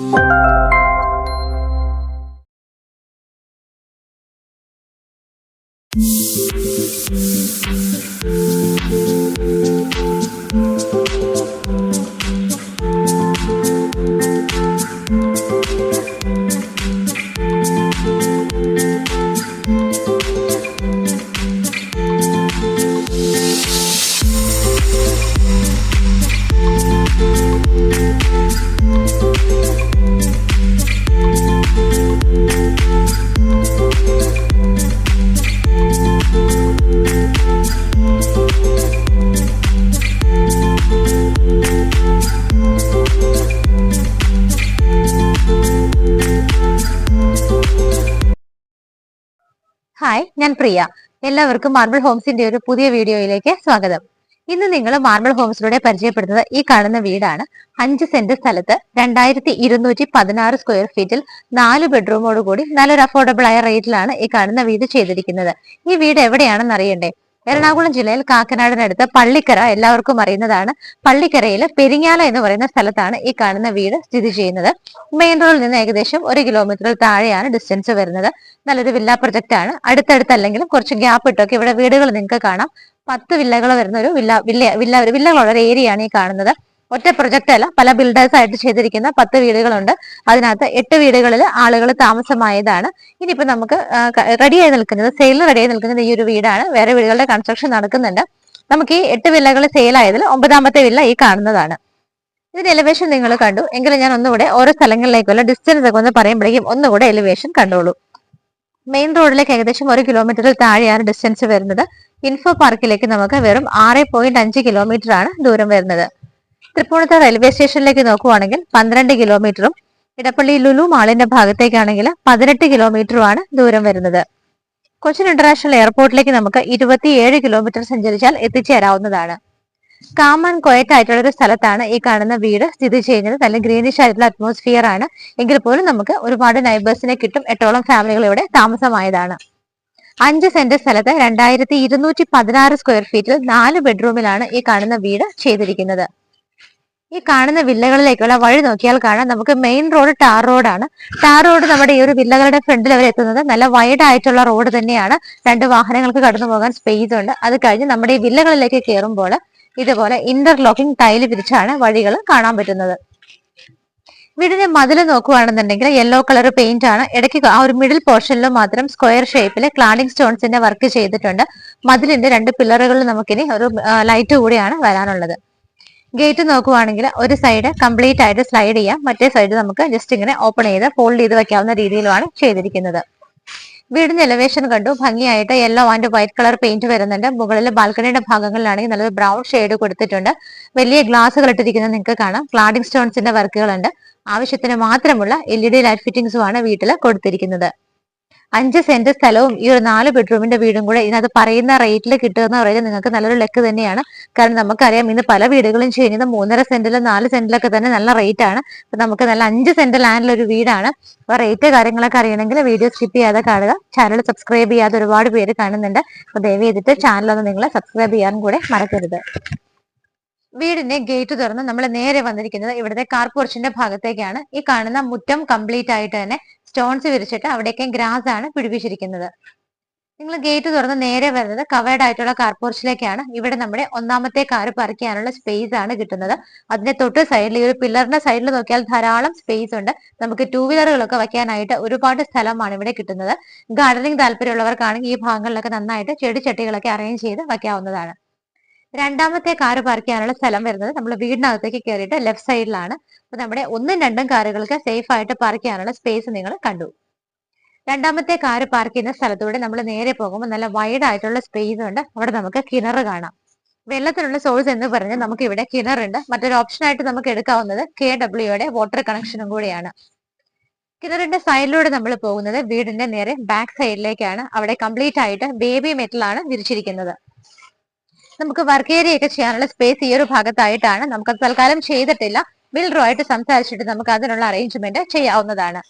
Hi, ഞാൻ പ്രിയ. എല്ലാവർക്കും marble ഹോംസിന്റെ ഒരു പുതിയ വീഡിയോയിലേക്ക് സ്വാഗതം. ഇന്ന് നിങ്ങൾ മാർബിൾ ഹോംസിലൂടെ പരിചയപ്പെടുന്നത് ഈ കാണുന്ന വീടാണ്. 5 സെന്റ് സ്ഥലത്ത് 2216 സ്ക്വയർ ഫീറ്റിൽ 4 ബെഡ്റൂമോട് കൂടി നല്ലൊരു അഫോർഡബിൾ ആയ റേറ്റിലാണ് ഈ കാണുന്ന വീട് ചെയ്തിരിക്കുന്നത്. ഈ വീട് എവിടെയാണെന്ന് അറിയണ്ടേ? എറണാകുളം ജില്ലയിൽ കാക്കനാടിനടുത്ത് പള്ളിക്കര എല്ലാവർക്കും അറിയുന്നതാണ്. പള്ളിക്കരയിൽ പെരിങ്ങാല എന്ന് പറയുന്ന സ്ഥലത്താണ് ഈ കാണുന്ന വീട് സ്ഥിതി ചെയ്യുന്നത്. മെയിൻ റോഡിൽ നിന്ന് ഏകദേശം 1 കിലോമീറ്ററിൽ താഴെയാണ് ഡിസ്റ്റൻസ് വരുന്നത്. നല്ലൊരു വില്ല പ്രൊജക്ട് ആണ്. അടുത്തടുത്തല്ലെങ്കിലും കുറച്ച് ഗ്യാപ്പ് ഇട്ടൊക്കെ ഇവിടെ വീടുകൾ നിങ്ങൾക്ക് കാണാം. 10 വില്ലകൾ വരുന്ന ഒരു വില്ലകളുള്ള ഒരു ഏരിയ ആണ് ഈ കാണുന്നത്. ഒറ്റ പ്രൊജക്ട് അല്ല, പല ബിൽഡേഴ്സ് ആയിട്ട് ചെയ്തിരിക്കുന്ന 10 വീടുകളുണ്ട്. അതിനകത്ത് 8 വീടുകളിൽ ആളുകൾ താമസമായതാണ്. ഇനിയിപ്പോ നമുക്ക് റെഡിയായി നിൽക്കുന്നത്, സെയിലിന് റെഡിയായി നിൽക്കുന്നത് ഈ ഒരു വീടാണ്. വേറെ വീടുകളുടെ കൺസ്ട്രക്ഷൻ നടക്കുന്നുണ്ട്. നമുക്ക് ഈ 8 വില്ലകൾ സെയിലായതിൽ 9ാമത്തെ വില്ല ഈ കാണുന്നതാണ്. ഇതിന്റെ എലിവേഷൻ നിങ്ങൾ കണ്ടു എങ്കിലും ഞാൻ ഒന്നുകൂടെ ഓരോ സ്ഥലങ്ങളിലേക്കുള്ള ഡിസ്റ്റൻസ് ഒക്കെ ഒന്ന് പറയുമ്പോഴേക്കും ഒന്നുകൂടെ എലിവേഷൻ കണ്ടോളൂ. മെയിൻ റോഡിലേക്ക് ഏകദേശം 1 കിലോമീറ്ററിൽ താഴെയാണ് ഡിസ്റ്റൻസ് വരുന്നത്. ഇൻഫോ പാർക്കിലേക്ക് നമുക്ക് വെറും 6.5 കിലോമീറ്റർ ആണ് ദൂരം വരുന്നത്. തൃപ്പൂണിത്തുറ റെയിൽവേ സ്റ്റേഷനിലേക്ക് നോക്കുവാണെങ്കിൽ 12 കിലോമീറ്ററും ഇടപ്പള്ളി ലുലു മാളിന്റെ ഭാഗത്തേക്കാണെങ്കിൽ 18 കിലോമീറ്ററുമാണ് ദൂരം വരുന്നത്. കൊച്ചിൻ ഇന്റർനാഷണൽ എയർപോർട്ടിലേക്ക് നമുക്ക് 27 കിലോമീറ്റർ സഞ്ചരിച്ചാൽ എത്തിച്ചേരാവുന്നതാണ്. കാം ആൻഡ് ക്വയറ്റ് ആയിട്ടുള്ള ഒരു സ്ഥലത്താണ് ഈ കാണുന്ന വീട് സ്ഥിതി ചെയ്യുന്നത്. നല്ല ഗ്രീനിഷ് ആയിട്ടുള്ള അറ്റ്മോസ്ഫിയർ ആണ്. എങ്കിൽ പോലും നമുക്ക് ഒരുപാട് നൈബേഴ്സിനെ കിട്ടും. 8ഓളം ഫാമിലികൾ ഇവിടെ താമസമായതാണ്. 5 സെന്റ് സ്ഥലത്ത് 2216 സ്ക്വയർ ഫീറ്റിൽ 4 ബെഡ്റൂമിലാണ് ഈ കാണുന്ന വീട് ചെയ്തിരിക്കുന്നത്. ഈ കാണുന്ന വില്ലകളിലേക്കുള്ള വഴി നോക്കിയാൽ കാണാം, നമുക്ക് മെയിൻ റോഡ് ടാർ റോഡാണ്. ടാർ റോഡ് നമ്മുടെ ഈ ഒരു വില്ലകളുടെ ഫ്രണ്ടിൽ അവർ എത്തുന്നത് നല്ല വൈഡ് ആയിട്ടുള്ള റോഡ് തന്നെയാണ്. 2 വാഹനങ്ങൾക്ക് കടന്നു പോകാൻ സ്പേസ് ഉണ്ട്. അത് കഴിഞ്ഞ് നമ്മുടെ ഈ വില്ലകളിലേക്ക് കയറുമ്പോൾ ഇതുപോലെ ഇന്റർലോക്കിംഗ് ടൈല് വിരിച്ചാണ് വഴികൾ കാണാൻ പറ്റുന്നത്. വീടിന്റെ മതിൽ നോക്കുകയാണെന്നുണ്ടെങ്കിൽ യെല്ലോ കളർ പെയിന്റ് ആണ്. ഇടയ്ക്ക് ആ ഒരു മിഡിൽ പോർഷനിൽ മാത്രം സ്ക്വയർ ഷേപ്പിൽ ക്ലാഡിംഗ് സ്റ്റോൺസിന്റെ വർക്ക് ചെയ്തിട്ടുണ്ട്. മതിലിന്റെ 2 പില്ലറുകളിൽ നമുക്കിനി ഒരു ലൈറ്റ് കൂടിയാണ് വരാനുള്ളത്. ഗേറ്റ് നോക്കുവാണെങ്കിൽ ഒരു സൈഡ് കംപ്ലീറ്റ് ആയിട്ട് സ്ലൈഡ് ചെയ്യാം, മറ്റേ സൈഡ് നമുക്ക് ജസ്റ്റ് ഇങ്ങനെ ഓപ്പൺ ചെയ്ത് ഫോൾഡ് ചെയ്ത് വെക്കാവുന്ന രീതിയിലാണ് ചെയ്തിരിക്കുന്നത്. വീടിന്റെ എലവേഷൻ കണ്ടു, ഭംഗിയായിട്ട് yellow and white colour paint വരുന്നുണ്ട്. മുകളിൽ ബാൽക്കണിയുടെ ഭാഗങ്ങളിലാണെങ്കിൽ നല്ലൊരു ബ്രൗൺ ഷെയ്ഡ് കൊടുത്തിട്ടുണ്ട്. വലിയ ഗ്ലാസുകൾ ഇട്ടിരിക്കുന്നത് നിങ്ങൾക്ക് കാണാം. ക്ലാഡിംഗ് സ്റ്റോൺസിന്റെ വർക്കുകളുണ്ട്. ആവശ്യത്തിന് മാത്രമുള്ള LED ലൈറ്റ് ഫിറ്റിംഗ്സും ആണ് വീട്ടിൽ കൊടുത്തിരിക്കുന്നത്. 5 സെന്റ് സ്ഥലവും ഈ ഒരു 4 ബെഡ്റൂമിന്റെ വീടും കൂടെ ഇതിനകത്ത് പറയുന്ന റേറ്റിൽ കിട്ടുക എന്ന് പറയുന്നത് നിങ്ങൾക്ക് നല്ലൊരു ലക്ക് തന്നെയാണ്. കാരണം നമുക്കറിയാം ഇന്ന് പല വീടുകളും ചെയ്യുന്നത് 3.5 സെന്റിലും 4 സെന്റിലൊക്കെ തന്നെ നല്ല റേറ്റ് ആണ്. അപ്പൊ നമുക്ക് നല്ല 5 സെന്റ് ലാൻഡിൽ ഒരു വീടാണ്. അപ്പൊ റേറ്റ് കാര്യങ്ങളൊക്കെ അറിയണമെങ്കിൽ വീഡിയോ സ്കിപ്പ് ചെയ്യാതെ കാണുക. ചാനൽ സബ്സ്ക്രൈബ് ചെയ്യാതെ ഒരുപാട് പേര് കാണുന്നുണ്ട്. അപ്പൊ ദയവ് ചെയ്തിട്ട് ചാനലൊന്ന് നിങ്ങൾ സബ്സ്ക്രൈബ് ചെയ്യാനും കൂടെ മറക്കരുത്. വീടിന്റെ ഗേറ്റ് തുറന്ന് നമ്മൾ നേരെ വന്നിരിക്കുന്നത് ഇവിടുത്തെ കാർ പോർച്ചിന്റെ ഭാഗത്തേക്കാണ്. ഈ കാണുന്ന മുറ്റം കംപ്ലീറ്റ് ആയിട്ട് തന്നെ സ്റ്റോൺസ് വിരിച്ചിട്ട് അവിടേക്ക് ഗ്രാസ് ആണ് പിടിപ്പിച്ചിരിക്കുന്നത്. നിങ്ങൾ ഗേറ്റ് തുറന്ന് നേരെ വരുന്നത് കവേർഡ് ആയിട്ടുള്ള കാർ പോർച്ചിലേക്കാണ്. ഇവിടെ നമ്മുടെ 1ാമത്തെ കാർ പാർക്ക് ചെയ്യാനുള്ള സ്പേസ് ആണ് കിട്ടുന്നത്. അതിന്റെ തൊട്ട് സൈഡിൽ ഈ ഒരു പില്ലറിന്റെ സൈഡിൽ നോക്കിയാൽ ധാരാളം സ്പേസ് ഉണ്ട്. നമുക്ക് 2 വീലറുകളൊക്കെ വയ്ക്കാനായിട്ട് ഒരുപാട് സ്ഥലമാണ് ഇവിടെ കിട്ടുന്നത്. ഗാർഡനിങ് താല്പര്യമുള്ളവർക്കാണെങ്കിൽ ഈ ഭാഗങ്ങളിലൊക്കെ നന്നായിട്ട് ചെടിച്ചട്ടികളൊക്കെ അറേഞ്ച് ചെയ്ത് വയ്ക്കാവുന്നതാണ്. 2ാമത്തെ കാർ പാർക്ക് ചെയ്യാനുള്ള സ്ഥലം വരുന്നത് നമ്മൾ വീടിനകത്തേക്ക് കയറിയിട്ട് ലെഫ്റ്റ് സൈഡിലാണ്. അപ്പൊ നമ്മുടെ 1ഉം 2ഉം കാറുകൾക്ക് സേഫ് ആയിട്ട് പാർക്ക് ചെയ്യാനുള്ള സ്പേസ് നിങ്ങൾ കണ്ടു. 2ാമത്തെ കാർ പാർക്ക് ചെയ്യുന്ന സ്ഥലത്തൂടെ നമ്മൾ നേരെ പോകുമ്പോൾ നല്ല വൈഡ് ആയിട്ടുള്ള സ്പേസ് ഉണ്ട്. അവിടെ നമുക്ക് കിണർ കാണാം. വെള്ളത്തിനുള്ള സോഴ്സ് എന്ന് പറഞ്ഞ് നമുക്ക് ഇവിടെ കിണറുണ്ട്. മറ്റൊരു ഓപ്ഷൻ ആയിട്ട് നമുക്ക് എടുക്കാവുന്നത് KWയുടെ വാട്ടർ കണക്ഷനും കൂടിയാണ്. കിണറിന്റെ സൈഡിലൂടെ നമ്മൾ പോകുന്നത് വീടിന്റെ നേരെ ബാക്ക് സൈഡിലേക്കാണ്. അവിടെ കംപ്ലീറ്റ് ആയിട്ട് ബേബി മെറ്റൽ ആണ് വിരിച്ചിരിക്കുന്നത്. നമുക്ക് വർക്ക് ഏരിയ ഒക്കെ ചെയ്യാനുള്ള സ്പേസ് ഈ ഒരു ഭാഗത്തായിട്ടാണ്. നമുക്ക് തൽക്കാലം ചെയ്തിട്ടില്ല. ബിൽഡറും ആയിട്ട് സംസാരിച്ചിട്ട് നമുക്ക് അതിനുള്ള അറേഞ്ച്മെന്റ് ചെയ്യാവുന്നതാണ്.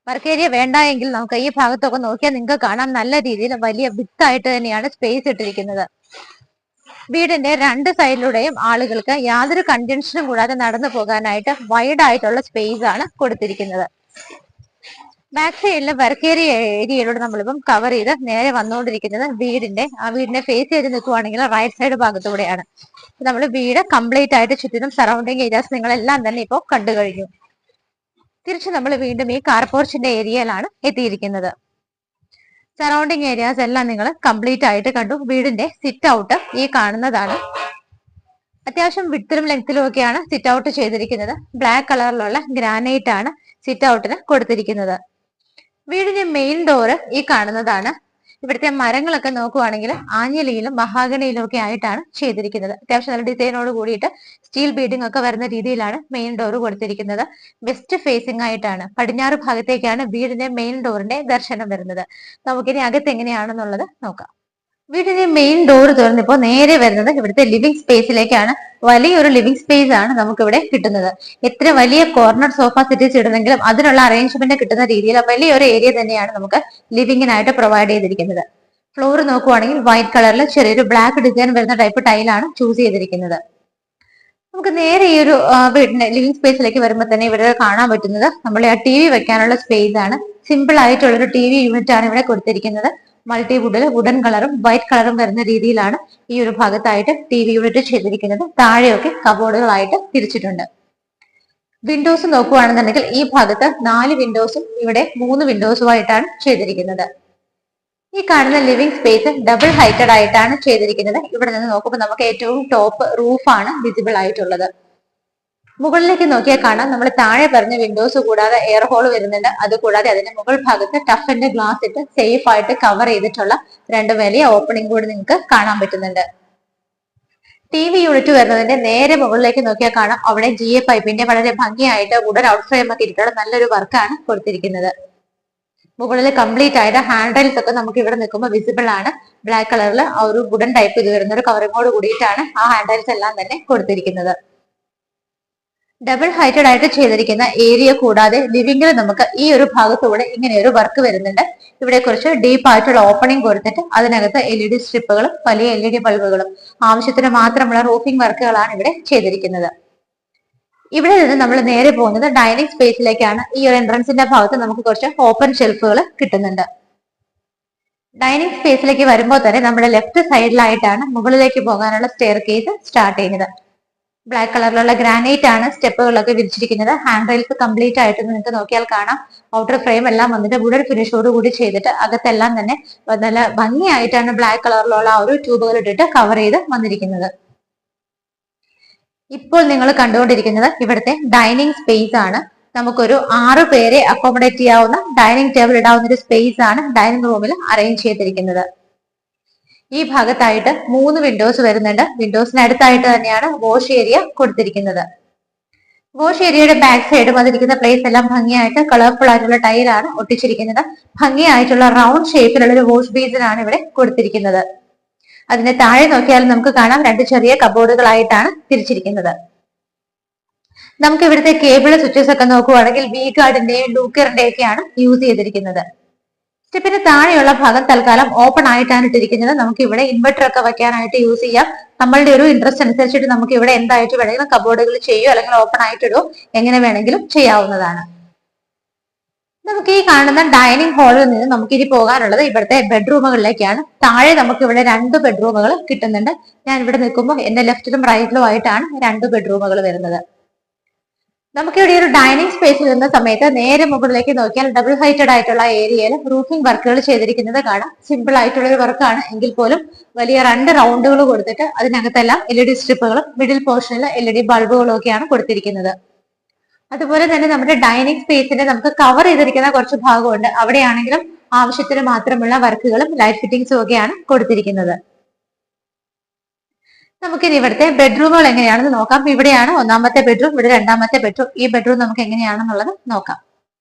വർക്ക് ഏരിയ വേണ്ട എങ്കിൽ നമുക്ക് ഈ ഭാഗത്തൊക്കെ നോക്കിയാൽ നിങ്ങൾക്ക് കാണാം, നല്ല രീതിയിൽ വലിയ വിത്തായിട്ട് തന്നെയാണ് സ്പേസ് ഇട്ടിരിക്കുന്നത്. വീടിന്റെ രണ്ട് സൈഡിലൂടെയും ആളുകൾക്ക് യാതൊരു കൺജൻഷനും കൂടാതെ നടന്നു പോകാനായിട്ട് വൈഡ് ആയിട്ടുള്ള സ്പേസ് ആണ് കൊടുത്തിരിക്കുന്നത്. ബാക്ക് സൈഡിലെ വർക്കേരിയ ഏരിയയിലൂടെ നമ്മളിപ്പം കവർ ചെയ്ത് നേരെ വന്നുകൊണ്ടിരിക്കുന്നത് വീടിന്റെ ഫേസ് ചെയ്ത് നിൽക്കുവാണെങ്കിൽ റൈറ്റ് സൈഡ് ഭാഗത്തൂടെയാണ്. നമ്മൾ വീട് കംപ്ലീറ്റ് ആയിട്ട് ചുറ്റിനും സറൗണ്ടിങ് ഏരിയാസ് നിങ്ങളെല്ലാം തന്നെ ഇപ്പോൾ കണ്ടു കഴിഞ്ഞു. തിരിച്ച് നമ്മൾ വീണ്ടും ഈ കാർ പോർച്ചിന്റെ ഏരിയയിലാണ് എത്തിയിരിക്കുന്നത്. സറൗണ്ടിങ് ഏരിയാസ് എല്ലാം നിങ്ങൾ കംപ്ലീറ്റ് ആയിട്ട് കണ്ടു. വീടിന്റെ സിറ്റ് ഔട്ട് ഈ കാണുന്നതാണ്. അത്യാവശ്യം വിഡ്ത്തിലും ലെങ്ത്തിലും ഒക്കെയാണ് സിറ്റ് ഔട്ട് ചെയ്തിരിക്കുന്നത്. ബ്ലാക്ക് കളറിലുള്ള ഗ്രാനൈറ്റ് ആണ് സിറ്റ് ഔട്ടിന് കൊടുത്തിരിക്കുന്നത്. വീടിന്റെ മെയിൻ ഡോറ് ഈ കാണുന്നതാണ്. ഇവിടുത്തെ മരങ്ങളൊക്കെ നോക്കുവാണെങ്കിൽ ആഞ്ഞിലിയിലും മഹാഗണിയിലും ഒക്കെ ആയിട്ടാണ് ചെയ്തിരിക്കുന്നത്. അത്യാവശ്യം നല്ല ഡിസൈനോട് കൂടിയിട്ട് സ്റ്റീൽ ബീഡിംഗ് ഒക്കെ വരുന്ന രീതിയിലാണ് മെയിൻ ഡോർ കൊടുത്തിരിക്കുന്നത്. വെസ്റ്റ് ഫേസിംഗ് ആയിട്ടാണ്, പടിഞ്ഞാറ് ഭാഗത്തേക്കാണ് വീടിന്റെ മെയിൻ ഡോറിന്റെ ദർശനം വരുന്നത്. നമുക്കിനി അകത്ത് എങ്ങനെയാണെന്നുള്ളത് നോക്കാം. വീടിന്റെ മെയിൻ ഡോർ തുറന്നിപ്പോ നേരെ വരുന്നത് ഇവിടുത്തെ ലിവിംഗ് സ്പേസിലേക്കാണ്. വലിയൊരു ലിവിംഗ് സ്പേസ് ആണ് നമുക്കിവിടെ കിട്ടുന്നത്. എത്ര വലിയ കോർണർ സോഫ സെറ്റീസ് ഇടുന്നെങ്കിലും അതിനുള്ള അറേഞ്ച്മെന്റ് കിട്ടുന്ന രീതിയിൽ വലിയൊരു ഏരിയ തന്നെയാണ് നമുക്ക് ലിവിംഗിനായിട്ട് പ്രൊവൈഡ് ചെയ്തിരിക്കുന്നത്. ഫ്ലോർ നോക്കുവാണെങ്കിൽ വൈറ്റ് കളറിൽ ചെറിയൊരു ബ്ലാക്ക് ഡിസൈൻ വരുന്ന ടൈപ്പ് ടൈലാണ് ചൂസ് ചെയ്തിരിക്കുന്നത്. നമുക്ക് നേരെ ഈ ഒരു വീടിന്റെ ലിവിംഗ് സ്പേസിലേക്ക് വരുമ്പോൾ തന്നെ ഇവിടെ കാണാൻ പറ്റുന്നത് നമ്മൾ ആ ടി വി വെക്കാനുള്ള സ്പേസ് ആണ്. സിമ്പിൾ ആയിട്ടുള്ളൊരു ടി വി യൂണിറ്റ് ആണ് ഇവിടെ കൊടുത്തിരിക്കുന്നത്. മൾട്ടി വുഡിൽ വുഡൻ കളറും വൈറ്റ് കളറും വരുന്ന രീതിയിലാണ് ഈ ഒരു ഭാഗത്തായിട്ട് ടി വി യൂണിറ്റ് ചെയ്തിരിക്കുന്നത്. താഴെയൊക്കെ കബോർഡുകളായിട്ട് തിരിച്ചിട്ടുണ്ട്. വിൻഡോസ് നോക്കുകയാണെന്നുണ്ടെങ്കിൽ ഈ ഭാഗത്ത് 4 വിൻഡോസും ഇവിടെ 3 വിൻഡോസുമായിട്ടാണ് ചെയ്തിരിക്കുന്നത്. ഈ കാണുന്ന ലിവിംഗ് സ്പേസ് ഡബിൾ ഹൈറ്റഡ് ആയിട്ടാണ് ചെയ്തിരിക്കുന്നത്. ഇവിടെ നിന്ന് നോക്കുമ്പോൾ നമുക്ക് ഏറ്റവും ടോപ്പ് റൂഫാണ് വിസിബിൾ ആയിട്ടുള്ളത്. മുകളിലേക്ക് നോക്കിയാൽ കാണാം നമ്മൾ താഴെ പറഞ്ഞ വിൻഡോസ് കൂടാതെ എയർ ഹോൾ വരുന്നുണ്ട്. അതുകൂടാതെ അതിന്റെ മുകൾ ഭാഗത്ത് ടഫിന്റെ ഗ്ലാസ് ഇട്ട് സേഫ് ആയിട്ട് കവർ ചെയ്തിട്ടുള്ള 2 വലിയ ഓപ്പണിംഗ് കൂടി നിങ്ങൾക്ക് കാണാൻ പറ്റുന്നുണ്ട്. ടി വി യൂണിറ്റ് വരുന്നതിന്റെ നേരെ മുകളിലേക്ക് നോക്കിയാൽ കാണാം അവിടെ GA പൈപ്പിന്റെ വളരെ ഭംഗിയായിട്ട് വുഡൻ ഔട്ട് ഫ്രെയിം ഒക്കെ ഇട്ടിട്ടുള്ള നല്ലൊരു വർക്കാണ് കൊടുത്തിരിക്കുന്നത്. മുകളിൽ കംപ്ലീറ്റ് ആയിട്ട് ഹാൻഡ് റൈൽസ് ഒക്കെ നമുക്ക് ഇവിടെ നിൽക്കുമ്പോൾ വിസിബിൾ ആണ്. ബ്ലാക്ക് കളറിൽ ആ ഒരു വുഡൻ ടൈപ്പ് ഇത് വരുന്ന ഒരു കവറിങ്ങോട് കൂടിയിട്ടാണ് ആ ഹാൻഡ് റൈൽസ് എല്ലാം തന്നെ കൊടുത്തിരിക്കുന്നത്. ഡബിൾ ഹൈറ്റഡ് ആയിട്ട് ചെയ്തിരിക്കുന്ന ഏരിയ കൂടാതെ ലിവിംഗിൽ നമുക്ക് ഈ ഒരു ഭാഗത്തൂടെ ഇങ്ങനെ ഒരു വർക്ക് വരുന്നുണ്ട്. ഇവിടെ കുറച്ച് ഡീപ്പ് ആയിട്ടുള്ള ഓപ്പണിംഗ് കൊടുത്തിട്ട് അതിനകത്ത് LED സ്ട്രിപ്പുകളും വലിയ LED ബൾബുകളും ആവശ്യത്തിന് മാത്രമുള്ള റൂഫിംഗ് വർക്കുകളാണ് ഇവിടെ ചെയ്തിരിക്കുന്നത്. ഇവിടെ നിന്ന് നമ്മൾ നേരെ പോകുന്നത് ഡൈനിങ് സ്പേസിലേക്കാണ്. ഈ ഒരു എൻട്രൻസിന്റെ ഭാഗത്ത് നമുക്ക് കുറച്ച് ഓപ്പൺ ഷെൽഫുകൾ കിട്ടുന്നുണ്ട്. ഡൈനിങ് സ്പേസിലേക്ക് വരുമ്പോൾ തന്നെ നമ്മുടെ ലെഫ്റ്റ് സൈഡിലായിട്ടാണ് മുകളിലേക്ക് പോകാനുള്ള സ്റ്റെയർ കേസ് സ്റ്റാർട്ട് ചെയ്യുന്നത്. ബ്ലാക്ക് കളറിലുള്ള ഗ്രാനൈറ്റ് ആണ് സ്റ്റെപ്പുകളൊക്കെ വിരിച്ചിരിക്കുന്നത്. ഹാൻഡ് റെയിൽസ് കംപ്ലീറ്റ് ആയിട്ട് നിങ്ങൾക്ക് നോക്കിയാൽ കാണാം ഔട്ടർ ഫ്രെയിം എല്ലാം വന്നിട്ട് വുഡൻ ഫിനിഷോട് കൂടി ചെയ്തിട്ട് അകത്തെല്ലാം തന്നെ നല്ല ഭംഗിയായിട്ടാണ് ബ്ലാക്ക് കളറിലുള്ള ആ ഒരു ട്യൂബുകൾ ഇട്ടിട്ട് കവർ ചെയ്ത് വന്നിരിക്കുന്നത്. ഇപ്പോൾ നിങ്ങൾ കണ്ടുകൊണ്ടിരിക്കുന്നത് ഇവിടുത്തെ ഡൈനിങ് സ്പേസ് ആണ്. നമുക്കൊരു 6 പേരെ അക്കോമഡേറ്റ് ചെയ്യാവുന്ന ഡൈനിങ് ടേബിൾ ഇടാവുന്ന ഒരു സ്പേസ് ആണ് ഡൈനിങ് റൂമിൽ അറേഞ്ച് ചെയ്തിരിക്കുന്നത്. ഈ ഭാഗത്തായിട്ട് 3 വിൻഡോസ് വരുന്നുണ്ട്. വിൻഡോസിന് അടുത്തായിട്ട് തന്നെയാണ് വാഷ് ഏരിയ കൊടുത്തിരിക്കുന്നത്. വാഷ് ഏരിയയുടെ ബാക്ക് സൈഡും അതിരിക്കുന്ന പ്ലേസ് എല്ലാം ഭംഗിയായിട്ട് കളർഫുൾ ആയിട്ടുള്ള ടൈലാണ് ഒട്ടിച്ചിരിക്കുന്നത്. ഭംഗിയായിട്ടുള്ള റൗണ്ട് ഷേപ്പിലുള്ള ഒരു വാഷ് ബേസിനാണ് ഇവിടെ കൊടുത്തിരിക്കുന്നത്. അതിന്റെ താഴെ നോക്കിയാൽ നമുക്ക് കാണാം 2 ചെറിയ കബോർഡുകളായിട്ടാണ് തിരിച്ചിരിക്കുന്നത്. നമുക്ക് ഇവിടുത്തെ കേബിൾ സ്വിച്ചസ് ഒക്കെ നോക്കുവാണെങ്കിൽ വി ഗാർഡിന്റെയും ഡൂക്കറിന്റെയും ഒക്കെയാണ് യൂസ് ചെയ്തിരിക്കുന്നത്. സ്റ്റെപ്പിന് താഴെയുള്ള ഭാഗം തൽക്കാലം ഓപ്പൺ ആയിട്ടാണ് ഇട്ടിരിക്കുന്നത്. നമുക്ക് ഇവിടെ ഇൻവെർട്ടർ ഒക്കെ വെക്കാനായിട്ട് യൂസ് ചെയ്യാം. നമ്മളുടെ ഒരു ഇൻട്രസ്റ്റ് അനുസരിച്ചിട്ട് നമുക്ക് ഇവിടെ എന്തായിട്ട് വേണമെങ്കിലും കബോർഡുകൾ ചെയ്യുകയോ അല്ലെങ്കിൽ ഓപ്പൺ ആയിട്ടിടുകയോ എങ്ങനെ വേണമെങ്കിലും ചെയ്യാവുന്നതാണ്. നമുക്ക് ഈ കാണുന്ന ഡൈനിങ് ഹാളിൽ നിന്ന് നമുക്ക് ഇനി പോകാനുള്ളത് ഇവിടുത്തെ ബെഡ്റൂമുകളിലേക്കാണ്. താഴെ നമുക്ക് ഇവിടെ 2 ബെഡ്റൂമുകൾ കിട്ടുന്നുണ്ട്. ഞാൻ ഇവിടെ നിൽക്കുമ്പോൾ എന്റെ ലെഫ്റ്റിലും റൈറ്റിലും ആയിട്ടാണ് 2 ബെഡ്റൂമുകൾ വരുന്നത്. നമുക്കിവിടെ ഒരു ഡൈനിങ് സ്പേസിൽ നിന്ന സമയത്ത് നേരെ മുകളിലേക്ക് നോക്കിയാൽ ഡബിൾ ഹൈറ്റഡ് ആയിട്ടുള്ള ഏരിയയിൽ റൂഫിംഗ് വർക്കുകൾ ചെയ്തിരിക്കുന്നത് കാണാം. സിമ്പിൾ ആയിട്ടുള്ള ഒരു വർക്കാണ് എങ്കിൽ പോലും വലിയ 2 റൗണ്ടുകൾ കൊടുത്തിട്ട് അതിനകത്തെല്ലാം LED സ്ട്രിപ്പുകളും മിഡിൽ പോർഷനിൽ LED ബൾബുകളും ഒക്കെയാണ് കൊടുത്തിരിക്കുന്നത്. അതുപോലെ തന്നെ നമ്മുടെ ഡൈനിങ് സ്പേസിന്റെ നമുക്ക് കവർ ചെയ്തിരിക്കുന്ന കുറച്ച് ഭാഗമുണ്ട്. അവിടെയാണെങ്കിലും ആവശ്യത്തിന് മാത്രമുള്ള വർക്കുകളും ലൈറ്റ് ഫിറ്റിംഗ്സും ഒക്കെയാണ് കൊടുത്തിരിക്കുന്നത്. നമുക്കിനി ഇവിടുത്തെ ബെഡ്റൂമുകൾ എങ്ങനെയാണെന്ന് നോക്കാം. ഇവിടെയാണ് 1ാമത്തെ ബെഡ്റൂം, ഇവിടെ 2ാമത്തെ ബെഡ്റൂം. ഈ ബെഡ്റൂം നമുക്ക് എങ്ങനെയാണെന്നുള്ളത് നോക്കാം.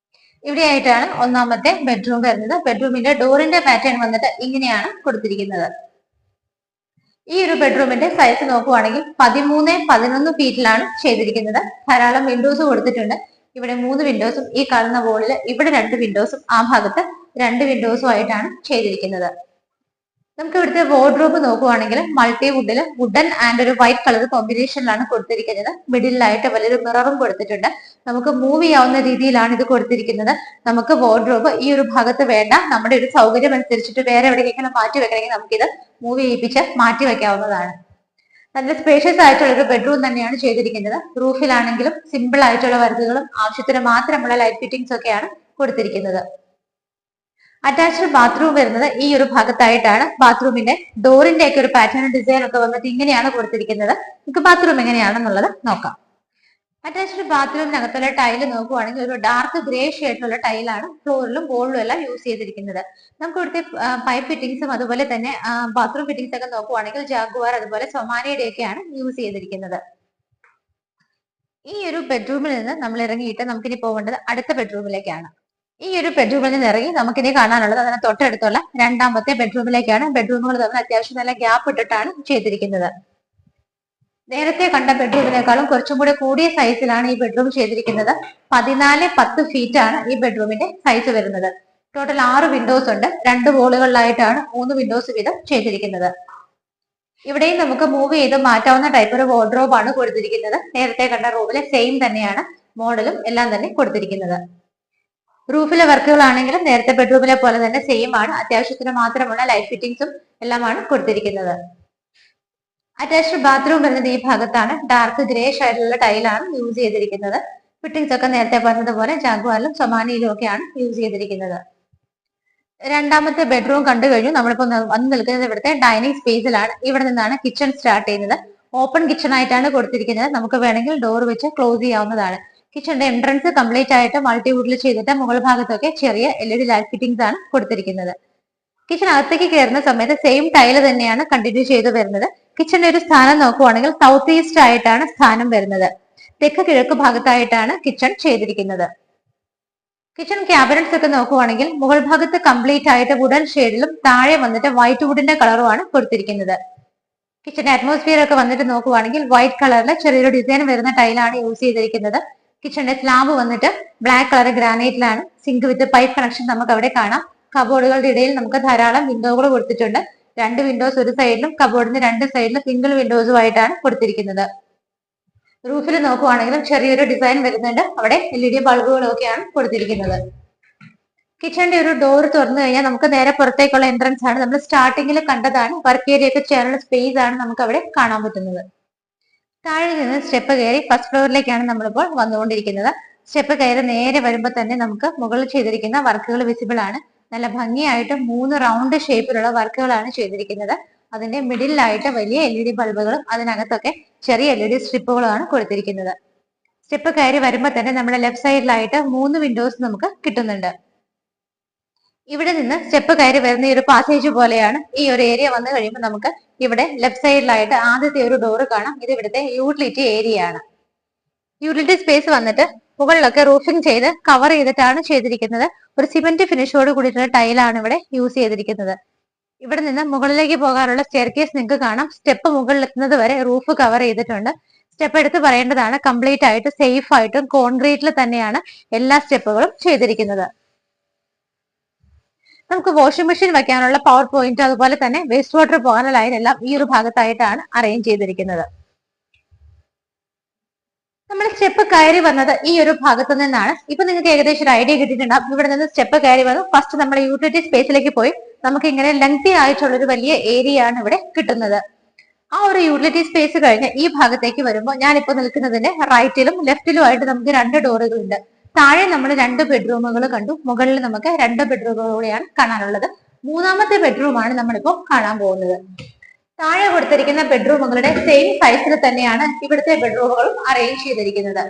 ഇവിടെയായിട്ടാണ് 1ാമത്തെ ബെഡ്റൂം വരുന്നത്. ബെഡ്റൂമിന്റെ ഡോറിന്റെ പാറ്റേൺ വന്നിട്ട് ഇങ്ങനെയാണ് കൊടുത്തിരിക്കുന്നത്. ഈ ഒരു ബെഡ്റൂമിന്റെ സൈസ് നോക്കുവാണെങ്കിൽ 13-11 ഫീറ്റിലാണ് ചെയ്തിരിക്കുന്നത്. ധാരാളം വിൻഡോസ് കൊടുത്തിട്ടുണ്ട്. ഇവിടെ 3 വിൻഡോസും ഈ കാണുന്ന വോളിൽ ഇവിടെ 2 വിൻഡോസും ആ ഭാഗത്ത് 2 വിൻഡോസും ആയിട്ടാണ് ചെയ്തിരിക്കുന്നത്. നമുക്ക് ഇവിടുത്തെ വാർഡ്രോബ് നോക്കുവാണെങ്കിൽ മൾട്ടി വുഡിൽ വുഡൻ ആൻഡ് ഒരു വൈറ്റ് കളർ കോമ്പിനേഷനിലാണ് കൊടുത്തിരിക്കുന്നത്. മിഡിലായിട്ട് വലിയൊരു മിററും കൊടുത്തിട്ടുണ്ട്. നമുക്ക് മൂവ് ചെയ്യാവുന്ന രീതിയിലാണ് ഇത് കൊടുത്തിരിക്കുന്നത്. നമുക്ക് വാർഡ്രോബ് ഈ ഒരു ഭാഗത്ത് വേണ്ട, നമ്മുടെ ഒരു സൗകര്യം അനുസരിച്ചിട്ട് വേറെ എവിടെയെങ്കിലും മാറ്റി വെക്കണമെങ്കിൽ നമുക്കിത് മൂവ് ചെയ്യിപ്പിച്ച് മാറ്റി വെക്കാവുന്നതാണ്. നല്ല സ്പേഷ്യസ് ആയിട്ടുള്ള ഒരു ബെഡ്റൂം തന്നെയാണ് ചെയ്തിരിക്കുന്നത്. റൂഫിലാണെങ്കിലും സിമ്പിൾ ആയിട്ടുള്ള വർക്കുകളും ആവശ്യത്തിന് മാത്രമുള്ള ലൈറ്റ് ഫിറ്റിംഗ്സ് ഒക്കെയാണ് കൊടുത്തിരിക്കുന്നത്. അറ്റാച്ച്ഡ് ബാത്റൂം വരുന്നത് ഈ ഒരു ഭാഗത്തായിട്ടാണ്. ബാത്റൂമിന്റെ ഡോറിന്റെ ഒക്കെ ഒരു പാറ്റേൺ ഡിസൈൻ ഒക്കെ വന്നിട്ട് ഇങ്ങനെയാണ് കൊടുത്തിരിക്കുന്നത്. നമുക്ക് ബാത്റൂം എങ്ങനെയാണെന്നുള്ളത് നോക്കാം. അറ്റാച്ച്ഡ് ബാത്റൂമിനകത്തുള്ള ടൈല് നോക്കുവാണെങ്കിൽ ഒരു ഡാർക്ക് ഗ്രേ ഷെയ്ഡിലുള്ള ടൈലാണ് ഫ്ലോറിലും ബോളിലും എല്ലാം യൂസ് ചെയ്തിരിക്കുന്നത്. നമുക്ക് ഇവിടുത്തെ പൈപ്പ് ഫിറ്റിംഗ്സും അതുപോലെ തന്നെ ബാത്റൂം ഫിറ്റിംഗ്സ് ഒക്കെ നോക്കുവാണെങ്കിൽ ജാഗ്വാർ അതുപോലെ സൊമാനയുടെ ഒക്കെയാണ് യൂസ് ചെയ്തിരിക്കുന്നത്. ഈ ഒരു ബെഡ്റൂമിൽ നിന്ന് നമ്മൾ ഇറങ്ങിയിട്ട് നമുക്കിനി പോകേണ്ടത് അടുത്ത ബെഡ്റൂമിലേക്കാണ്. ഈ ഒരു ബെഡ്റൂമിൽ നിന്ന് ഇറങ്ങി നമുക്കിനി കാണാനുള്ളത് അതിന് തൊട്ടടുത്തുള്ള രണ്ടാമത്തെ ബെഡ്റൂമിലേക്കാണ്. ബെഡ്റൂമുകൾ തമ്മിൽ അത്യാവശ്യം നല്ല ഗ്യാപ്പ് ഇട്ടിട്ടാണ് ചെയ്തിരിക്കുന്നത്. നേരത്തെ കണ്ട ബെഡ്റൂമിനേക്കാളും കുറച്ചും കൂടെ കൂടിയ സൈസിലാണ് ഈ ബെഡ്റൂം ചെയ്തിരിക്കുന്നത്. 14-10 ഫീറ്റ് ആണ് ഈ ബെഡ്റൂമിന്റെ സൈസ് വരുന്നത്. ടോട്ടൽ 6 വിൻഡോസ് ഉണ്ട്. 2 വോളുകളിലായിട്ടാണ് 3 വിൻഡോസ് വീതം ചെയ്തിരിക്കുന്നത്. ഇവിടെയും നമുക്ക് മൂവ് ചെയ്ത് മാറ്റാവുന്ന ടൈപ്പ് ഒരു വാർഡ്രോബ് ആണ് കൊടുത്തിരിക്കുന്നത്. നേരത്തെ കണ്ട റൂമിലെ സെയിം തന്നെയാണ് മോഡലും എല്ലാം തന്നെ കൊടുത്തിരിക്കുന്നത്. റൂഫിലെ വർക്കുകളാണെങ്കിലും നേരത്തെ ബെഡ്റൂമിലെ പോലെ തന്നെ സെയിം ആണ്. അത്യാവശ്യത്തിന് മാത്രമുള്ള ലൈറ്റ് ഫിറ്റിംഗ്സും എല്ലാമാണ് കൊടുത്തിരിക്കുന്നത്. അറ്റാച്ച്ഡ് ബാത്റൂം വരുന്നത് ഈ ഭാഗത്താണ്. ഡാർക്ക് ഗ്രേ ഷെയ്ഡിലുള്ള ടൈലാണ് യൂസ് ചെയ്തിരിക്കുന്നത്. ഫിറ്റിംഗ്സ് ഒക്കെ നേരത്തെ പറഞ്ഞതുപോലെ ജാഗ്വാറിലും സൊമാനിയിലും ഒക്കെയാണ് യൂസ് ചെയ്തിരിക്കുന്നത്. രണ്ടാമത്തെ ബെഡ്റൂം കണ്ടു കഴിഞ്ഞു. നമ്മളിപ്പോ വന്ന് നിൽക്കുന്നത് ഇവിടുത്തെ ഡൈനിങ് സ്പേസിലാണ്. ഇവിടെ നിന്നാണ് കിച്ചൺ സ്റ്റാർട്ട് ചെയ്യുന്നത്. ഓപ്പൺ കിച്ചൺ ആയിട്ടാണ് കൊടുത്തിരിക്കുന്നത്. നമുക്ക് വേണമെങ്കിൽ ഡോർ വെച്ച് ക്ലോസ് ചെയ്യാവുന്നതാണ്. കിച്ചണിന്റെ എൻട്രൻസ് കംപ്ലീറ്റ് ആയിട്ട് മൾട്ടിവുഡിൽ ചെയ്തിട്ട് മുകൾ ഭാഗത്തൊക്കെ ചെറിയ LED ലൈറ്റ് ഫിറ്റിംഗ്സ് ആണ് കൊടുത്തിരിക്കുന്നത്. കിച്ചണകത്തേക്ക് കയറുന്ന സമയത്ത് സെയിം ടൈല് തന്നെയാണ് കണ്ടിന്യൂ ചെയ്തു വരുന്നത്. കിച്ചണിന്റെ ഒരു സ്ഥാനം നോക്കുവാണെങ്കിൽ സൗത്ത് ഈസ്റ്റ് ആയിട്ടാണ് സ്ഥാനം വരുന്നത്. തെക്ക് കിഴക്ക് ഭാഗത്തായിട്ടാണ് കിച്ചൺ ചെയ്തിരിക്കുന്നത്. കിച്ചൺ ക്യാബിനറ്റ്സ് ഒക്കെ നോക്കുവാണെങ്കിൽ മുകൾ ഭാഗത്ത് കംപ്ലീറ്റ് ആയിട്ട് വുഡൻ ഷെയ്ഡിലും താഴെ വന്നിട്ട് വൈറ്റ് വുഡിന്റെ കളറുമാണ് കൊടുത്തിരിക്കുന്നത്. കിച്ചന്റെ അറ്റ്മോസ്ഫിയർ ഒക്കെ വന്നിട്ട് നോക്കുവാണെങ്കിൽ വൈറ്റ് കളറിൽ ചെറിയൊരു ഡിസൈൻ വരുന്ന ടൈലാണ് യൂസ് ചെയ്തിരിക്കുന്നത്. കിച്ചന്റെ സ്ലാബ് വന്നിട്ട് ബ്ലാക്ക് കളർ ഗ്രാനൈറ്റിലാണ്. സിങ്ക് വിത്ത് പൈപ്പ് കണക്ഷൻ നമുക്ക് അവിടെ കാണാം. കബോർഡുകളുടെ ഇടയിൽ നമുക്ക് ധാരാളം വിൻഡോകൾ കൊടുത്തിട്ടുണ്ട്. 2 വിൻഡോസ് ഒരു സൈഡിലും കബോർഡിന് 2 സൈഡിലും സിംഗിൾ വിൻഡോസും ആയിട്ടാണ് കൊടുത്തിരിക്കുന്നത്. റൂഫിൽ നോക്കുവാണെങ്കിലും ചെറിയൊരു ഡിസൈൻ വരുന്നുണ്ട്. അവിടെ LED ബൾബുകളും ഒക്കെയാണ് കൊടുത്തിരിക്കുന്നത്. കിച്ചണിന്റെ ഒരു ഡോർ തുറന്നു കഴിഞ്ഞാൽ നമുക്ക് നേരെ പുറത്തേക്കുള്ള എൻട്രൻസ് ആണ്. നമ്മൾ സ്റ്റാർട്ടിങ്ങിൽ കണ്ടതാണ്. വർക്ക് ഏരിയ ഒക്കെ ചേർന്ന സ്പേസ് ആണ് നമുക്ക് അവിടെ കാണാൻ പറ്റുന്നത്. താഴെ നിന്ന് സ്റ്റെപ്പ് കയറി ഫസ്റ്റ് ഫ്ലോറിലേക്കാണ് നമ്മളിപ്പോൾ വന്നുകൊണ്ടിരിക്കുന്നത്. സ്റ്റെപ്പ് കയറി നേരെ വരുമ്പോൾ തന്നെ നമുക്ക് മുകളിൽ ചെയ്തിരിക്കുന്ന വർക്കുകൾ വിസിബിൾ ആണ്. നല്ല ഭംഗിയായിട്ട് 3 റൗണ്ട് ഷേപ്പിലുള്ള വർക്കുകളാണ് ചെയ്തിരിക്കുന്നത്. അതിന്റെ മിഡിലായിട്ട് വലിയ LED ബൾബുകളും അതിനകത്തൊക്കെ ചെറിയ LED സ്ട്രിപ്പുകളുമാണ് കൊടുത്തിരിക്കുന്നത്. സ്റ്റെപ്പ് കയറി വരുമ്പോൾ തന്നെ നമ്മുടെ ലെഫ്റ്റ് സൈഡിലായിട്ട് 3 വിൻഡോസ് നമുക്ക് കിട്ടുന്നുണ്ട്. ഇവിടെ നിന്ന് സ്റ്റെപ്പ് കയറി വരുന്ന ഈ ഒരു പാസേജ് പോലെയാണ്. ഈ ഒരു ഏരിയ വന്നു കഴിയുമ്പോൾ നമുക്ക് ഇവിടെ ലെഫ്റ്റ് സൈഡിലായിട്ട് ആദ്യത്തെ ഒരു ഡോറ് കാണാം. ഇത് ഇവിടുത്തെ യൂട്ടിലിറ്റി ഏരിയ ആണ്. യൂട്ടിലിറ്റി സ്പേസ് വന്നിട്ട് മുകളിലൊക്കെ റൂഫിംഗ് ചെയ്ത് കവർ ചെയ്തിട്ടാണ് ചെയ്തിരിക്കുന്നത്. ഒരു സിമന്റ് ഫിനിഷോട് കൂടിയിട്ടുള്ള ടൈലാണ് ഇവിടെ യൂസ് ചെയ്തിരിക്കുന്നത്. ഇവിടെ നിന്ന് മുകളിലേക്ക് പോകാനുള്ള സ്റ്റെയർകേസ് നിങ്ങൾക്ക് കാണാം. സ്റ്റെപ്പ് മുകളിൽ എത്തുന്നത് വരെ റൂഫ് കവർ ചെയ്തിട്ടുണ്ട്. സ്റ്റെപ്പ് എടുത്ത് പറയേണ്ടതാണ്, കംപ്ലീറ്റ് ആയിട്ട് സേഫ് ആയിട്ടും കോൺക്രീറ്റിൽ തന്നെയാണ് എല്ലാ സ്റ്റെപ്പുകളും ചെയ്തിരിക്കുന്നത്. നമുക്ക് വാഷിംഗ് മെഷീൻ വെക്കാനുള്ള പവർ പോയിന്റ് അതുപോലെ തന്നെ വേസ്റ്റ് വാട്ടർ പോകാനുള്ള ലൈൻ എല്ലാം ഈ ഒരു ഭാഗത്തായിട്ടാണ് അറേഞ്ച് ചെയ്തിരിക്കുന്നത്. നമ്മൾ സ്റ്റെപ്പ് കയറി വന്നത് ഈ ഒരു ഭാഗത്ത് നിന്നാണ്. ഇപ്പൊ നിങ്ങൾക്ക് ഏകദേശം ഒരു ഐഡിയ കിട്ടിയിട്ടുണ്ടാവും. ഇവിടെ നിന്ന് സ്റ്റെപ്പ് കയറി വന്നു ഫസ്റ്റ് നമ്മുടെ യൂട്ടിലിറ്റി സ്പേസിലേക്ക് പോയി നമുക്ക് ഇങ്ങനെ ലെങ്തി ആയിട്ടുള്ള ഒരു വലിയ ഏരിയ ആണ് ഇവിടെ കിട്ടുന്നത്. ആ ഒരു യൂട്ടിലിറ്റി സ്പേസ് കഴിഞ്ഞ് ഈ ഭാഗത്തേക്ക് വരുമ്പോൾ ഞാനിപ്പോ നിൽക്കുന്നതിന്റെ റൈറ്റിലും ലെഫ്റ്റിലും ആയിട്ട് നമുക്ക് 2 ഡോറുകളുണ്ട്. താഴെ നമ്മൾ 2 ബെഡ്റൂമുകൾ കണ്ടു. മുകളിൽ നമുക്ക് 2 ബെഡ്റൂമുകളൂടെയാണ് കാണാനുള്ളത്. മൂന്നാമത്തെ ബെഡ്റൂമാണ് നമ്മളിപ്പോ കാണാൻ പോകുന്നത്. താഴെ കൊടുത്തിരിക്കുന്ന ബെഡ്റൂമുകളുടെ സെയിം സൈസിൽ തന്നെയാണ് ഇവിടുത്തെ ബെഡ്റൂമുകളും അറേഞ്ച് ചെയ്തിരിക്കുന്നത്.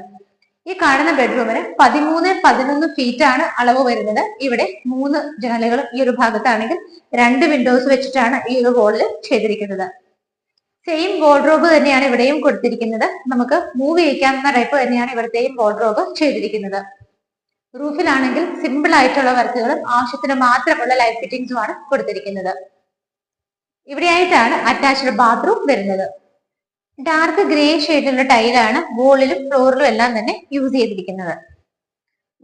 ഈ കാണുന്ന ബെഡ്റൂമിന് 13-11 ഫീറ്റ് ആണ് അളവ് വരുന്നത്. ഇവിടെ 3 ജനലുകളും ഈ ഒരു ഭാഗത്താണെങ്കിൽ 2 വിൻഡോസ് വെച്ചിട്ടാണ് ഈ ഒരു ഹോളിൽ ചെയ്തിരിക്കുന്നത്. സെയിം വാർഡ്രോബ് തന്നെയാണ് ഇവിടെയും കൊടുത്തിരിക്കുന്നത്. നമുക്ക് മൂവ് ചെയ്യിക്കാവുന്ന ടൈപ്പ് തന്നെയാണ് ഇവിടത്തെയും വാർഡ്രോബ് ചെയ്തിരിക്കുന്നത്. റൂഫിലാണെങ്കിൽ സിമ്പിൾ ആയിട്ടുള്ള വർക്കുകളും ആവശ്യത്തിന് മാത്രമുള്ള ലൈറ്റ് ഫിറ്റിംഗ്സുമാണ് കൊടുത്തിരിക്കുന്നത്. ഇവിടെയായിട്ടാണ് അറ്റാച്ച്ഡ് ബാത്റൂം വരുന്നത്. ഡാർക്ക് ഗ്രേ ഷെയ്ഡിലുള്ള ടൈലാണ് വോളിലും ഫ്ലോറിലും എല്ലാം തന്നെ യൂസ് ചെയ്തിരിക്കുന്നത്.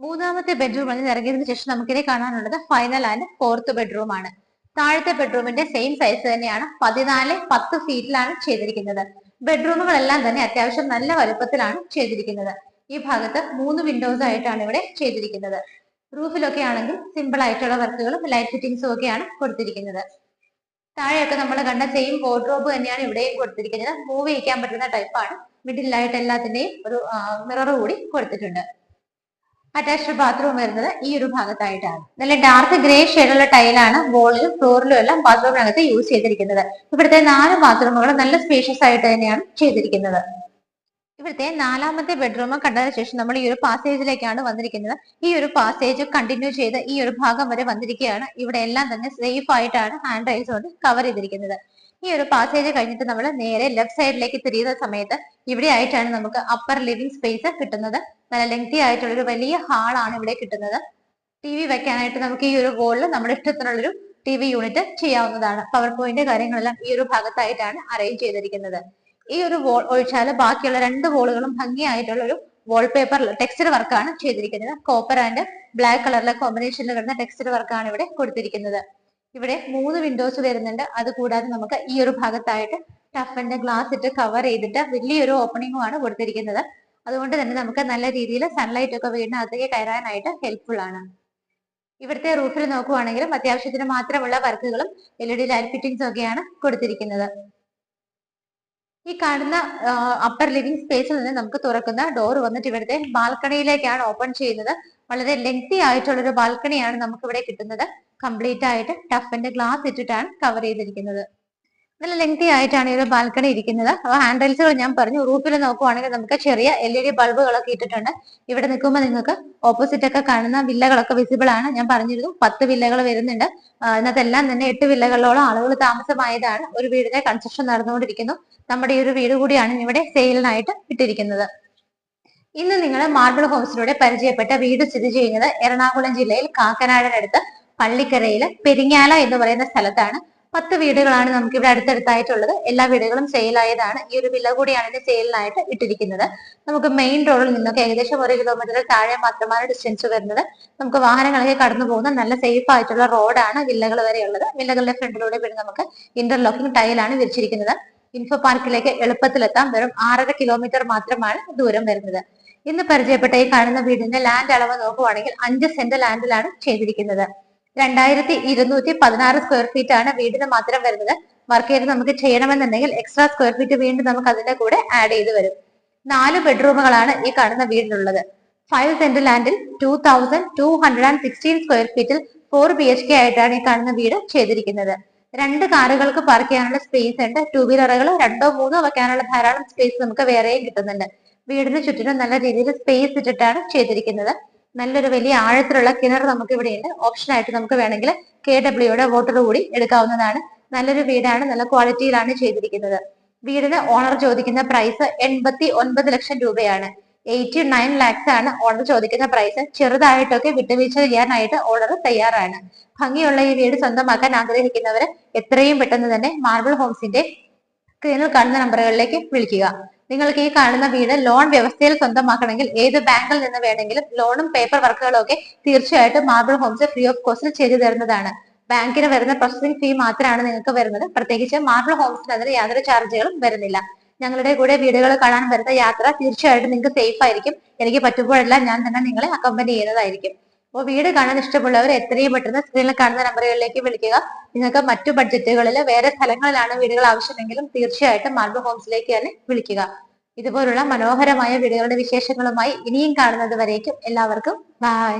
മൂന്നാമത്തെ ബെഡ്റൂമിൽ നിന്ന് ഇറങ്ങിയതിനു ശേഷം നമുക്കിനി കാണാനുള്ളത് ഫൈനൽ ആൻഡ് 4th ബെഡ്റൂം ആണ്. താഴത്തെ ബെഡ്റൂമിന്റെ സെയിം സൈസ് തന്നെയാണ്, 14-10 ഫീറ്റിലാണ് ചെയ്തിരിക്കുന്നത്. ബെഡ്റൂമുകളെല്ലാം തന്നെ അത്യാവശ്യം നല്ല വലുപ്പത്തിലാണ് ചെയ്തിരിക്കുന്നത്. ഈ ഭാഗത്ത് 3 വിൻഡോസ് ആയിട്ടാണ് ഇവിടെ ചെയ്തിരിക്കുന്നത്. റൂഫിലൊക്കെ ആണെങ്കിൽ സിമ്പിൾ ആയിട്ടുള്ള വർക്കുകളും ലൈറ്റ് ഫിറ്റിംഗ്സും ഒക്കെയാണ് കൊടുത്തിരിക്കുന്നത്. താഴെയൊക്കെ നമ്മൾ കണ്ട സെയിം വാർഡ്രോബ് തന്നെയാണ് ഇവിടെയും കൊടുത്തിരിക്കുന്നത്. മൂവ് ചെയ്യിക്കാൻ പറ്റുന്ന ടൈപ്പാണ്. മിഡിലായിട്ട് എല്ലാത്തിന്റെയും ഒരു മിറർ കൂടി കൊടുത്തിട്ടുണ്ട്. അറ്റാച്ച്ഡ് ബാത്റൂം വരുന്നത് ഈ ഒരു ഭാഗത്തായിട്ടാണ്. നല്ല ഡാർക്ക് ഗ്രേ ഷെയ്ഡുള്ള ടൈലാണ് വോളിലും ഫ്ലോറിലും എല്ലാം ബാത്റൂമിനകത്ത് യൂസ് ചെയ്തിരിക്കുന്നത്. ഇവിടുത്തെ 4 ബാത്റൂമുകൾ നല്ല സ്പേഷ്യസ് ആയിട്ട് തന്നെയാണ് ചെയ്തിരിക്കുന്നത്. ഇവിടുത്തെ 4ാമത്തെ ബെഡ്റൂം കണ്ടതിന് ശേഷം നമ്മൾ ഈ ഒരു പാസേജിലേക്കാണ് വന്നിരിക്കുന്നത്. ഈ ഒരു പാസേജ് കണ്ടിന്യൂ ചെയ്ത് ഈ ഒരു ഭാഗം വരെ വന്നിരിക്കുകയാണ്. ഇവിടെ എല്ലാം തന്നെ സേഫ് ആയിട്ടാണ് ഹാൻഡ് റൈൽസ് കൊണ്ട് കവർ ചെയ്തിരിക്കുന്നത്. ഈ ഒരു പാസേജ് കഴിഞ്ഞിട്ട് നമ്മൾ നേരെ ലെഫ്റ്റ് സൈഡിലേക്ക് തിരിയുന്ന സമയത്ത് ഇവിടെ ആയിട്ടാണ് നമുക്ക് അപ്പർ ലിവിംഗ് സ്പേസ് കിട്ടുന്നത്. നല്ല ലെങ്തി ആയിട്ടുള്ള ഒരു വലിയ ഹാളാണ് ഇവിടെ കിട്ടുന്നത്. ടി വി വെക്കാനായിട്ട് നമുക്ക് ഈ ഒരു വോളിൽ നമ്മുടെ ഇഷ്ടത്തിനുള്ളൊരു TV യൂണിറ്റ് ചെയ്യാവുന്നതാണ്. പവർ പോയിന്റ് കാര്യങ്ങളെല്ലാം ഈ ഒരു ഭാഗത്തായിട്ടാണ് അറേഞ്ച് ചെയ്തിരിക്കുന്നത്. ഈ ഒരു വോൾ ഒഴിച്ചാൽ ബാക്കിയുള്ള 2 വോളുകളും ഭംഗിയായിട്ടുള്ള ഒരു വാൾപേപ്പർ ടെക്സ്ചർ വർക്കാണ് ചെയ്തിരിക്കുന്നത്. കോപ്പർ ആൻഡ് ബ്ലാക്ക് കളറിലെ കോമ്പിനേഷനിൽ വരുന്ന ടെക്സ്ചർ വർക്കാണ് ഇവിടെ കൊടുത്തിരിക്കുന്നത്. ഇവിടെ 3 വിൻഡോസ് വരുന്നുണ്ട്. അതുകൂടാതെ നമുക്ക് ഈ ഒരു ഭാഗത്തായിട്ട് ടഫിന്റെ ഗ്ലാസ് ഇട്ട് കവർ ചെയ്തിട്ട് വലിയൊരു ഓപ്പണിംഗുമാണ് കൊടുത്തിരിക്കുന്നത്. അതുകൊണ്ട് തന്നെ നമുക്ക് നല്ല രീതിയിൽ സൺലൈറ്റ് ഒക്കെ വീടിനകത്തേക്ക് കയറാനായിട്ട് ഹെൽപ്ഫുൾ ആണ്. ഇവിടുത്തെ റൂഫിൽ നോക്കുവാണെങ്കിലും അത്യാവശ്യത്തിന് മാത്രമുള്ള വർക്കുകളും LED ലൈറ്റ് ഫിറ്റിംഗ്സും ഒക്കെയാണ് കൊടുത്തിരിക്കുന്നത്. ഈ കാണുന്ന അപ്പർ ലിവിംഗ് സ്പേസിൽ നിന്ന് നമുക്ക് തുറക്കുന്ന ഡോർ വന്നിട്ട് ഇവിടുത്തെ ബാൽക്കണിയിലേക്കാണ് ഓപ്പൺ ചെയ്യുന്നത്. വളരെ ലെങ്തി ആയിട്ടുള്ള ഒരു ബാൽക്കണിയാണ് നമുക്ക് ഇവിടെ കിട്ടുന്നത്. കംപ്ലീറ്റ് ആയിട്ട് ടഫിന്റെ ഗ്ലാസ് ഇട്ടിട്ടാണ് കവർ ചെയ്തിരിക്കുന്നത്. നല്ല ലെങ്തി ആയിട്ടാണ് ഈ ഒരു ബാൽക്കണി ഇരിക്കുന്നത്. ഹാൻഡ് റൈൽസുകൾ ഞാൻ പറഞ്ഞു. റൂഫിൽ നോക്കുവാണെങ്കിൽ നമുക്ക് ചെറിയ LED ബൾബുകളൊക്കെ ഇട്ടിട്ടുണ്ട്. ഇവിടെ നിൽക്കുമ്പോൾ നിങ്ങൾക്ക് ഓപ്പോസിറ്റ് ഒക്കെ കാണുന്ന വില്ലകളൊക്കെ വിസിബിൾ ആണ്. ഞാൻ പറഞ്ഞിരുന്നു 10 വില്ലകൾ വരുന്നുണ്ട്. ഇന്നത്തെല്ലാം തന്നെ 8 വില്ലകളോളം ആളുകൾ താമസമായതാണ്. ഒരു വീടിന്റെ കൺസ്ട്രക്ഷൻ നടന്നുകൊണ്ടിരിക്കുന്നു. നമ്മുടെ ഈ ഒരു വീട് കൂടിയാണ് ഇവിടെ സെയിലിനായിട്ട് ഇട്ടിരിക്കുന്നത്. ഇന്ന് നിങ്ങൾ മാർബിൾ ഹോംസിലൂടെ പരിചയപ്പെട്ട വീട് സ്ഥിതി ചെയ്യുന്നത് എറണാകുളം ജില്ലയിൽ കാക്കനാടിനടുത്ത് പള്ളിക്കരയില് പെരിങ്ങാല എന്ന് പറയുന്ന സ്ഥലത്താണ്. 10 വീടുകളാണ് നമുക്ക് ഇവിടെ അടുത്തടുത്തായിട്ടുള്ളത്. എല്ലാ വീടുകളും സെയിലായതാണ്. ഈ ഒരു വില്ല കൂടിയാണ് ഇത് സെയിലിനായിട്ട് ഇട്ടിരിക്കുന്നത്. നമുക്ക് മെയിൻ റോഡിൽ നിന്നൊക്കെ ഏകദേശം 1 കിലോമീറ്റർ താഴെ മാത്രമാണ് ഡിസ്റ്റൻസ് വരുന്നത്. നമുക്ക് വാഹനങ്ങളൊക്കെ കടന്നു പോകുന്ന നല്ല സേഫ് ആയിട്ടുള്ള റോഡാണ് വില്ലകൾ വരെയുള്ളത്. വില്ലകളുടെ ഫ്രണ്ടിലൂടെ പിന്നെ നമുക്ക് ഇന്റർലോക്കിംഗ് ടൈലാണ് വിരിച്ചിരിക്കുന്നത്. ഇൻഫോ പാർക്കിലേക്ക് എളുപ്പത്തിലെത്താം. വെറും 6.5 കിലോമീറ്റർ മാത്രമാണ് ദൂരം വരുന്നത്. ഇന്ന് പരിചയപ്പെട്ട ഈ കാണുന്ന വീടിന്റെ ലാൻഡ് അളവ് നോക്കുവാണെങ്കിൽ 5 സെന്റ് ലാൻഡിലാണ് ചെയ്തിരിക്കുന്നത്. 2216 സ്ക്വയർ ഫീറ്റ് ആണ് വീടിന് മാത്രം വരുന്നത്. വർക്ക് ചെയ്ത് നമുക്ക് ചെയ്യണമെന്നുണ്ടെങ്കിൽ എക്സ്ട്രാ സ്ക്വയർ ഫീറ്റ് വീണ്ടും നമുക്ക് അതിന്റെ കൂടെ ആഡ് ചെയ്ത് വരും. 4 ബെഡ്റൂമുകളാണ് ഈ കാണുന്ന വീടിനുള്ളത്. 5 സെന്റ് ലാൻഡിൽ 2216 സ്ക്വയർ ഫീറ്റിൽ 4 BHK ആയിട്ടാണ് ഈ കാണുന്ന വീട് ചെയ്തിരിക്കുന്നത്. 2 കാറുകൾക്ക് പാർക്ക് ചെയ്യാനുള്ള സ്പേസ് ഉണ്ട്. 2 വീലറുകൾ 2-3 വെക്കാനുള്ള ധാരാളം സ്പേസ് നമുക്ക് വേറെയും കിട്ടുന്നുണ്ട്. വീടിന് ചുറ്റിനും നല്ല രീതിയിൽ സ്പേസ് ഇട്ടിട്ടാണ് ചെയ്തിരിക്കുന്നത്. നല്ലൊരു വലിയ ആഴത്തിലുള്ള കിണർ നമുക്ക് ഇവിടെയുണ്ട്. ഓപ്ഷൻ ആയിട്ട് നമുക്ക് വേണമെങ്കിൽ KWയുടെ വാട്ടർ കൂടി എടുക്കാവുന്നതാണ്. നല്ലൊരു വീടാണ്. നല്ല ക്വാളിറ്റിയിലാണ് ചെയ്തിരിക്കുന്നത്. വീടിന് ഓണർ ചോദിക്കുന്ന പ്രൈസ് 89 ലക്ഷം രൂപയാണ്. 89 lakhs ആണ് ഓണർ ചോദിക്കുന്ന പ്രൈസ്. ചെറുതായിട്ടൊക്കെ വിട്ടുവീഴ്ച ചെയ്യാനായിട്ട് ഓണർ തയ്യാറാണ്. ഭംഗിയുള്ള ഈ വീട് സ്വന്തമാക്കാൻ ആഗ്രഹിക്കുന്നവര് എത്രയും പെട്ടെന്ന് തന്നെ മാർബിൾ ഹോംസിന്റെ സ്ക്രീനിൽ കാണുന്ന നമ്പറുകളിലേക്ക് വിളിക്കുക. നിങ്ങൾക്ക് ഈ കാണുന്ന വീട് ലോൺ വ്യവസ്ഥയിൽ സ്വന്തമാക്കണമെങ്കിൽ ഏത് ബാങ്കിൽ നിന്ന് വേണമെങ്കിലും ലോണും പേപ്പർ വർക്കുകളും ഒക്കെ തീർച്ചയായിട്ടും മാർബിൾ ഹോംസ് ഫ്രീ ഓഫ് കോസ്റ്റിൽ ചെയ്തു തരുന്നതാണ്. ബാങ്കിന് വരുന്ന പ്രോസസിംഗ് ഫീ മാത്രമാണ് നിങ്ങൾക്ക് വരുന്നത്. പ്രത്യേകിച്ച് മാർബിൾ ഹോംസിന് അതിന് യാതൊരു ചാർജുകളും വരുന്നില്ല. ഞങ്ങളുടെ കൂടെ വീടുകൾ കാണാൻ വരുന്ന യാത്ര തീർച്ചയായിട്ടും നിങ്ങൾക്ക് സേഫ് ആയിരിക്കും. എനിക്ക് പറ്റുമ്പോഴെല്ലാം ഞാൻ തന്നെ നിങ്ങളെ അക്കമ്പനി ചെയ്യുന്നതായിരിക്കും. അപ്പോൾ വീട് കാണാൻ ഇഷ്ടമുള്ളവർ എത്രയും പെട്ടെന്ന് സ്ക്രീനിൽ കാണുന്ന നമ്പറുകളിലേക്ക് വിളിക്കുക. നിങ്ങൾക്ക് മറ്റു ബഡ്ജറ്റുകളിൽ വേറെ സ്ഥലങ്ങളിലാണ് വീടുകൾ ആവശ്യമെങ്കിലും തീർച്ചയായിട്ടും മാർബിൾ ഹോംസിലേക്ക് തന്നെ വിളിക്കുക. ഇതുപോലുള്ള മനോഹരമായ വീടുകളുടെ വിശേഷങ്ങളുമായി ഇനിയും കാണുന്നത് വരേക്കും എല്ലാവർക്കും ബൈ.